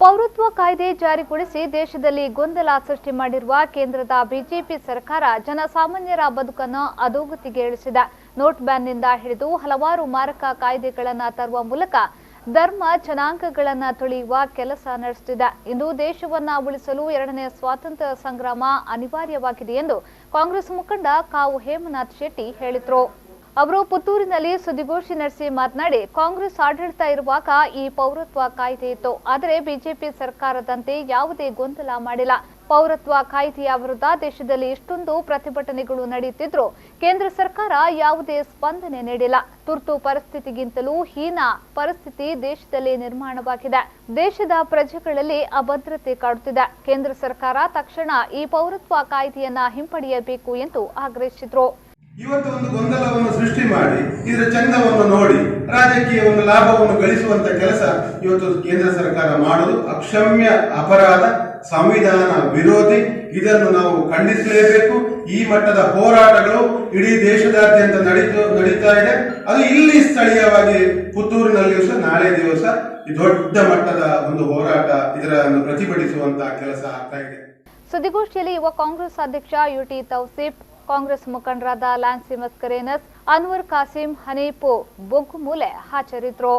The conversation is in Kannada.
ಪೌರತ್ವ ಕಾಯ್ದೆ ಜಾರಿಗೊಳಿಸಿ ದೇಶದಲ್ಲಿ ಗೊಂದಲ ಸೃಷ್ಟಿ ಮಾಡಿರುವ ಕೇಂದ್ರದ ಬಿಜೆಪಿ ಸರ್ಕಾರ ಜನಸಾಮಾನ್ಯರ ಬದುಕನ್ನು ಅಧೋಗತಿಗೆ ಇಳಿಸಿದೆ. ನೋಟ್ ಬ್ಯಾನ್ನಿಂದ ಹಿಡಿದು ಹಲವಾರು ಮಾರಕ ಕಾಯ್ದೆಗಳನ್ನು ತರುವ ಮೂಲಕ ಧರ್ಮ ಜನಾಂಗಗಳನ್ನು ತುಳಿಯುವ ಕೆಲಸ ನಡೆಸುತ್ತಿದೆ. ಇಂದು ದೇಶವನ್ನ ಉಳಿಸಲು ಎರಡನೇ ಸ್ವಾತಂತ್ರ್ಯ ಸಂಗ್ರಾಮ ಅನಿವಾರ್ಯವಾಗಿದೆ ಎಂದು ಕಾಂಗ್ರೆಸ್ ಮುಖಂಡ ಕಾವು ಹೇಮನಾಥ್ ಶೆಟ್ಟಿ ಹೇಳಿದರು. ಅವರು ಪುತ್ತೂರಿನಲ್ಲಿ ಸುದ್ದಿಗೋಷ್ಠಿ ನಡೆಸಿ ಮಾತನಾಡಿ, ಕಾಂಗ್ರೆಸ್ ಆಡಳಿತ ಇರುವಾಗ ಈ ಪೌರತ್ವ ಕಾಯ್ದೆ ಇತ್ತು. ಆದರೆ ಬಿಜೆಪಿ ಸರ್ಕಾರದಂತೆ ಯಾವುದೇ ಗೊಂದಲ ಮಾಡಿಲ್ಲ. ಪೌರತ್ವ ಕಾಯ್ದೆಯ ವಿರುದ್ಧ ದೇಶದಲ್ಲಿ ಇಷ್ಟೊಂದು ಪ್ರತಿಭಟನೆಗಳು ನಡೆಯುತ್ತಿದ್ದರೂ ಕೇಂದ್ರ ಸರ್ಕಾರ ಯಾವುದೇ ಸ್ಪಂದನೆ ನೀಡಿಲ್ಲ. ತುರ್ತು ಪರಿಸ್ಥಿತಿಗಿಂತಲೂ ಹೀನ ಪರಿಸ್ಥಿತಿ ದೇಶದಲ್ಲಿ ನಿರ್ಮಾಣವಾಗಿದೆ. ದೇಶದ ಪ್ರಜೆಗಳಲ್ಲಿ ಅಭದ್ರತೆ ಕಾಡುತ್ತಿದೆ. ಕೇಂದ್ರ ಸರ್ಕಾರ ತಕ್ಷಣ ಈ ಪೌರತ್ವ ಕಾಯ್ದೆಯನ್ನ ಹಿಂಪಡೆಯಬೇಕು ಎಂದು ಆಗ್ರಹಿಸಿದರು. ಇವತ್ತು ಒಂದು ಗೊಂದಲವನ್ನು ಸೃಷ್ಟಿ ಮಾಡಿ ಇದರ ಚಂದವನ್ನು ನೋಡಿ ರಾಜಕೀಯ ಒಂದು ಲಾಭವನ್ನು ಗಳಿಸುವಂತ ಕೆಲಸ ಇವತ್ತು ಕೇಂದ್ರ ಸರ್ಕಾರ ಮಾಡುವುದು ಅಕ್ಷಮ್ಯ ಅಪರಾಧ, ಸಂವಿಧಾನ ವಿರೋಧಿ. ಇದನ್ನು ನಾವು ಖಂಡಿಸಲೇಬೇಕು. ಈ ಮಟ್ಟದ ಹೋರಾಟಗಳು ಇಡೀ ದೇಶದಾದ್ಯಂತ ನಡೀತಾ ಇದೆ. ಅದು ಇಲ್ಲಿ ಸ್ಥಳೀಯವಾಗಿ ಪುತ್ತೂರಿನಲ್ಲಿಯೂ ಸಹ ನಾಳೆ ದಿವಸ ದೊಡ್ಡ ಮಟ್ಟದ ಒಂದು ಹೋರಾಟ, ಇದರ ಪ್ರತಿಭಟಿಸುವಂತಹ ಕೆಲಸ ಆಗ್ತಾ ಇದೆ. ಸುದ್ದಿಗೋಷ್ಠಿಯಲ್ಲಿ ಯುವ ಕಾಂಗ್ರೆಸ್ ಅಧ್ಯಕ್ಷ ಯುಟಿ ತೌಸೀಫ್, ಕಾಂಗ್ರೆಸ್ ಮುಖಂಡರಾದ ಲ್ಯಾನ್ಸಿ ಮಸ್ಕರೇನಸ್, ಅನ್ವರ್ ಕಾಸಿಂ, ಹನೀಫ್ ಬೊಗ್ಗುಮೂಲೆ ಹಾಜರಿದ್ದರು.